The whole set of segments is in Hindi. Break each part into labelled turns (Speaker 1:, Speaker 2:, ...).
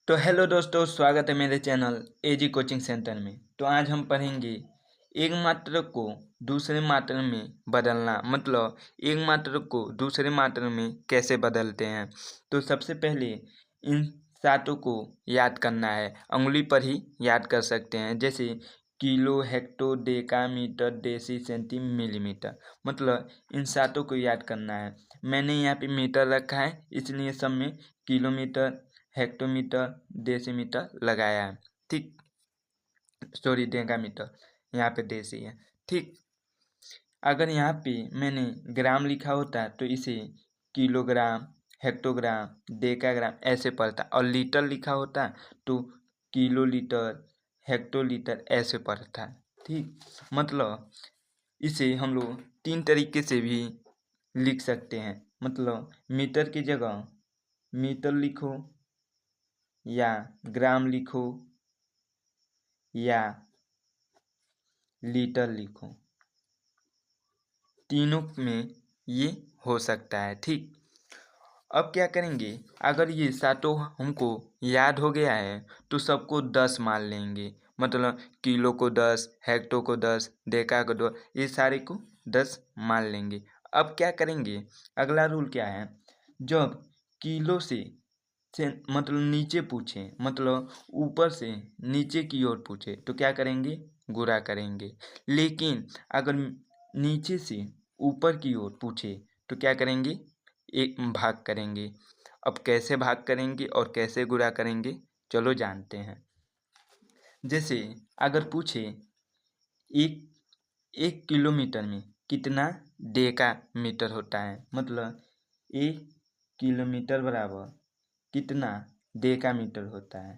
Speaker 1: तो हेलो दोस्तों, स्वागत है मेरे चैनल एजी कोचिंग सेंटर में। तो आज हम पढ़ेंगे एक मात्रा को दूसरे मात्रा में बदलना, मतलब एक मात्रा को दूसरे मात्रा में कैसे बदलते हैं। तो सबसे पहले इन सातों को याद करना है, उंगली पर ही याद कर सकते हैं। जैसे kilo, hecto, deca, metre, deci, centi, millimetre, मतलब इन सातों को याद करना है। मैंने यहाँ पे मीटर रखा है, इसलिए सब में किलोमीटर, हेक्टोमीटर, डेसीमीटर लगाया है। ठीक, सॉरी, डेकामीटर, यहाँ पे देसी है। ठीक, अगर यहाँ पे मैंने ग्राम लिखा होता तो इसे किलोग्राम, हेक्टोग्राम, डेकाग्राम ऐसे पढ़ता, और लीटर लिखा होता तो किलो लीटर, हेक्टोलीटर ऐसे पढ़ता। ठीक, मतलब इसे हम लोग तीन तरीके से भी लिख सकते हैं। मतलब मीटर की जगह मीटर लिखो, या ग्राम लिखो, या लीटर लिखो, तीनों में ये हो सकता है। ठीक, अब क्या करेंगे, अगर ये सातों हमको याद हो गया है तो सबको 10 मान लेंगे। मतलब किलो को 10, हेक्टो को 10, डेका को 2, ये सारे को 10 मान लेंगे। अब क्या करेंगे, अगला रूल क्या है, जब किलो से मतलब नीचे पूछे, मतलब ऊपर से नीचे की ओर पूछे तो क्या करेंगे, गुणा करेंगे। लेकिन अगर नीचे से ऊपर की ओर पूछे तो क्या करेंगे, एक भाग करेंगे। अब कैसे भाग करेंगे और कैसे गुणा करेंगे, चलो जानते हैं। जैसे अगर पूछे एक एक किलोमीटर में कितना डेका मीटर होता है, मतलब एक किलोमीटर बराबर कितना डेका मीटर होता है,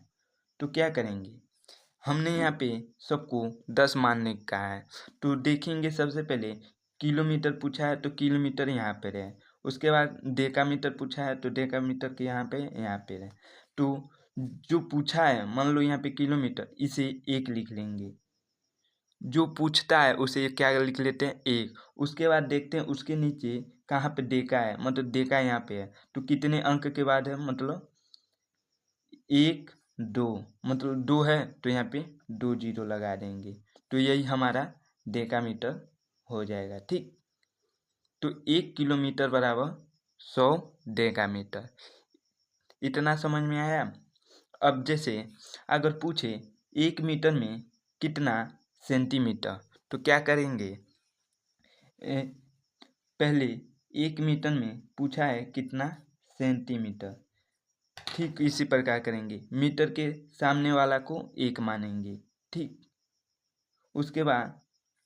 Speaker 1: तो क्या करेंगे, हमने यहाँ पे सबको 10 मानने का है। तो देखेंगे, सबसे पहले किलोमीटर पूछा है तो किलोमीटर यहाँ पे रहे, उसके बाद डेकामीटर पूछा है तो डेकामीटर के यहाँ पे रहे। तो जो पूछा है, मान लो यहाँ पे किलोमीटर, इसे एक लिख लेंगे। जो पूछता है उसे क्या लिख लेते हैं, एक। उसके बाद देखते हैं उसके नीचे कहाँ पे डेका है, मतलब डेका यहाँ पे है तो कितने अंक के बाद है, मतलब 1, 2, मतलब 2 है तो यहाँ पे 2 जीरो लगा देंगे। तो यही हमारा डेकामीटर हो जाएगा। ठीक, तो 1 किलोमीटर बराबर 100 डेकामीटर। इतना समझ में आया। अब जैसे अगर पूछे 1 मीटर में कितना सेंटीमीटर, तो क्या करेंगे, पहले 1 मीटर में पूछा है कितना सेंटीमीटर, ठीक इसी प्रकार करेंगे। मीटर के सामने वाला को 1 मानेंगे। ठीक, उसके बाद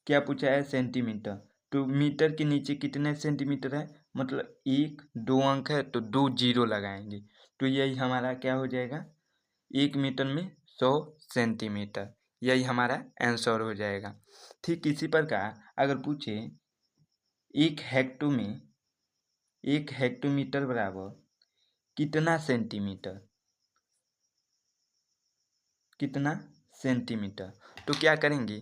Speaker 1: क्या पूछा है, सेंटीमीटर, तो मीटर के नीचे कितने सेंटीमीटर है, मतलब 1, 2 अंक है तो 2 जीरो लगाएंगे। तो यही हमारा क्या हो जाएगा, 1 मीटर में 100 सेंटीमीटर, यही हमारा आंसर हो जाएगा। ठीक इसी प्रकार अगर पूछे एक हेक्टोमीटर बराबर कितना सेंटीमीटर, कितना सेंटीमीटर, तो क्या करेंगे,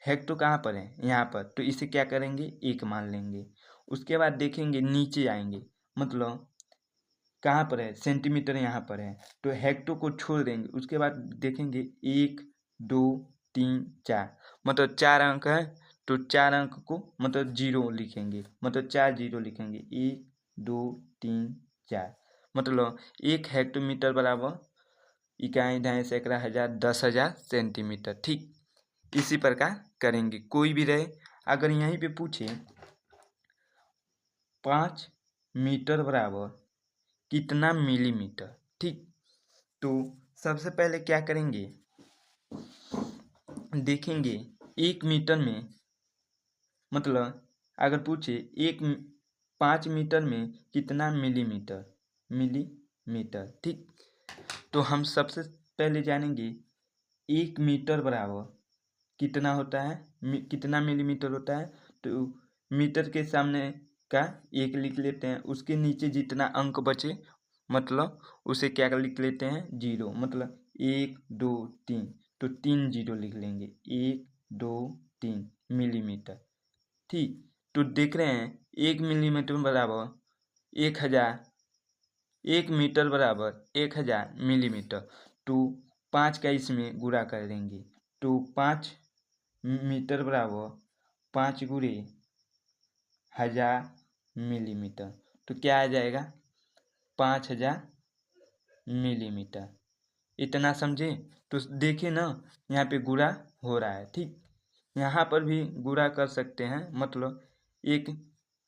Speaker 1: हेक्टो कहाँ पर है, यहाँ पर, तो इसे क्या करेंगे, 1 मान लेंगे। उसके बाद देखेंगे नीचे आएंगे, मतलब कहाँ पर है, सेंटीमीटर यहाँ पर है तो हेक्टो को छोड़ देंगे। उसके बाद देखेंगे 1, 2, 3, 4, मतलब 4 अंक है तो 4 अंक को मतलब जीरो लिखेंगे, मतलब 4 जीरो लिखेंगे, 1, 2, 3, 4, मतलब 1 हेक्टोमीटर बराबर इकाई, ढाई, सैकड़ा, हजार, 10,000 सेंटीमीटर। ठीक, इसी प्रकार करेंगे, कोई भी रहे। अगर यहीं पे पूछे 5 मीटर बराबर कितना मिलीमीटर, ठीक, तो सबसे पहले क्या करेंगे, देखेंगे 1 मीटर में, मतलब अगर पूछे 5 मीटर में कितना मिलीमीटर, ठीक, तो हम सबसे पहले जानेंगे 1 मीटर बराबर कितना होता है, कितना मिलीमीटर होता है। तो मीटर के सामने का 1 लिख लेते हैं, उसके नीचे जितना अंक बचे मतलब उसे क्या लिख लेते हैं, जीरो, मतलब 1, 2, 3, तो 3 जीरो लिख लेंगे, 1, 2, 3 मिलीमीटर। ठीक, तो देख रहे हैं 1 मिलीमीटर बराबर 1000, 1 मीटर बराबर 1000 मिलीमीटर। तो 5 का इसमें गुणा कर देंगे तो 5 मीटर बराबर 5 गुणे 1000 मिलीमीटर। तो क्या आ जाएगा 5000 मिलीमीटर। इतना समझे? तो देखिए ना, यहाँ पे गुणा हो रहा है। ठीक, यहाँ पर भी गुणा कर सकते हैं, मतलब एक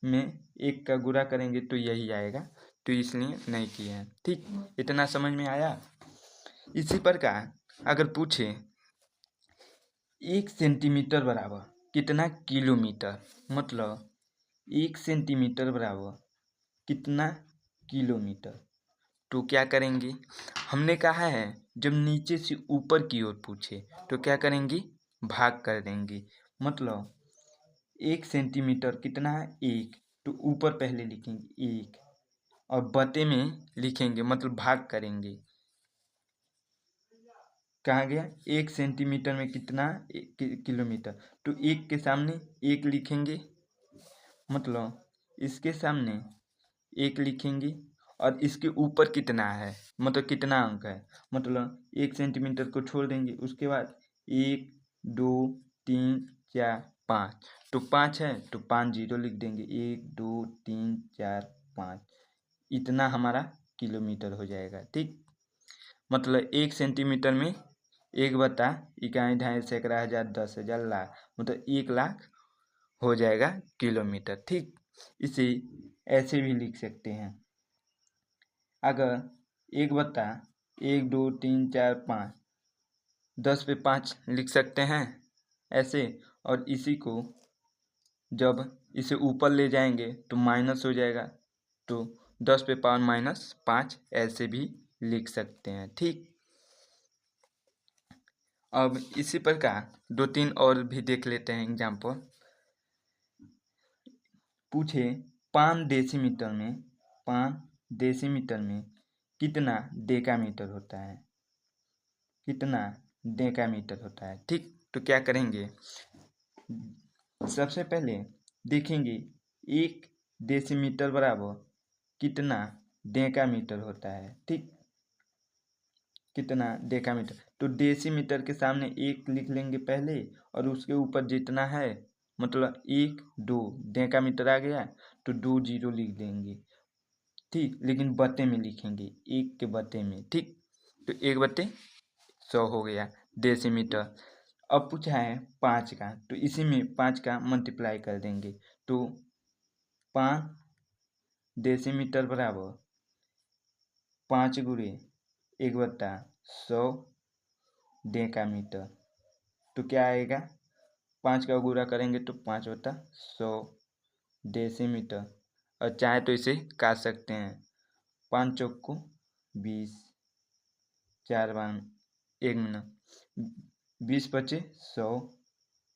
Speaker 1: में एक का गुणा करेंगे तो यही आएगा, तो इसलिए नहीं किए हैं। ठीक, इतना समझ में आया। इसी प्रकार अगर पूछे 1 सेंटीमीटर बराबर कितना किलोमीटर, मतलब 1 सेंटीमीटर बराबर कितना किलोमीटर, तो क्या करेंगे? हमने कहा है जब नीचे से ऊपर की ओर पूछे तो क्या करेंगे? भाग कर देंगे। मतलब 1 सेंटीमीटर कितना है? 1, तो ऊपर पहले लिखेंगे 1 और बटे में लिखेंगे, मतलब भाग करेंगे। कहाँ गया? 1 सेंटीमीटर में कितना किलोमीटर, तो 1 के सामने 1 लिखेंगे, मतलब इसके सामने 1 लिखेंगे और इसके ऊपर कितना है, मतलब कितना अंक है, मतलब 1 सेंटीमीटर को छोड़ देंगे। उसके बाद 1 2 3 4 5, तो 5 है तो 5 जीरो लिख देंगे। 1 2 3 4 5, इतना हमारा किलोमीटर हो जाएगा। ठीक, मतलब 1 सेंटीमीटर में 1 / इकाई ढाई सैकड़ा हज़ार 10,000 लाख, मतलब 1,00,000 हो जाएगा किलोमीटर। ठीक, इसे ऐसे भी लिख सकते हैं। अगर 1 2 3 4 5 10 पे 5 लिख सकते हैं ऐसे, और इसी को जब इसे ऊपर ले जाएंगे तो माइनस हो जाएगा, तो 10 पे पावर -5 ऐसे भी लिख सकते हैं। ठीक, अब इसी प्रकार 2-3 और भी देख लेते हैं एग्जाम्पल। पूछे 5 डेसीमीटर में कितना डेकामीटर होता है, कितना डेकामीटर होता है। ठीक, तो क्या करेंगे? सबसे पहले देखेंगे 1 डेसीमीटर बराबर कितना डेकामीटर होता है। ठीक, कितना डेकामीटर, तो डेसीमीटर के सामने 1 लिख लेंगे पहले और उसके ऊपर जितना है, मतलब 1 2 डेकामीटर आ गया तो 2 जीरो लिख देंगे। ठीक, लेकिन बटे में लिखेंगे, 1 के बटे में। ठीक, तो 1/100 हो गया डेसीमीटर। अब पूछा है 5 का, तो इसी में 5 का मल्टीप्लाई कर देंगे, तो 5 डेसीमीटर बराबर 5 गुणे 1/100 डेकामीटर। तो क्या आएगा? 5 का गुणा करेंगे तो 5/100 डेसीमीटर, और चाहे तो इसे काट सकते हैं। 5 चौक को 20, 4 बार 1 मिनट, 20 बचे 100,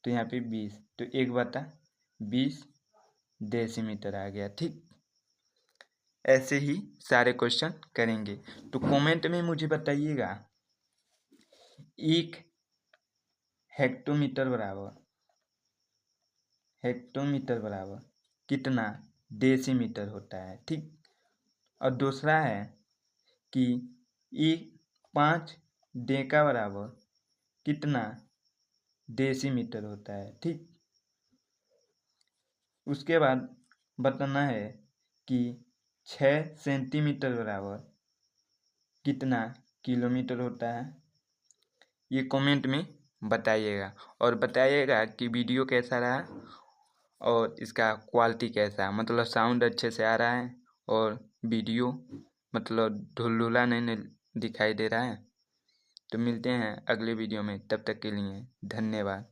Speaker 1: तो यहाँ पे 20, तो 1/20 डेसीमीटर आ गया। ठीक, ऐसे ही सारे क्वेश्चन करेंगे। तो कमेंट में मुझे बताइएगा 1 हेक्टोमीटर बराबर कितना डेसीमीटर होता है। ठीक, और दूसरा है कि 5 डेका बराबर कितना डेसीमीटर होता है। ठीक, उसके बाद बताना है कि 6 सेंटीमीटर बराबर कितना किलोमीटर होता है। ये कमेंट में बताइएगा, और बताइएगा कि वीडियो कैसा रहा और इसका क्वालिटी कैसा है, मतलब साउंड अच्छे से आ रहा है और वीडियो मतलब धुलधुला नहीं दिखाई दे रहा है। तो मिलते हैं अगले वीडियो में, तब तक के लिए धन्यवाद।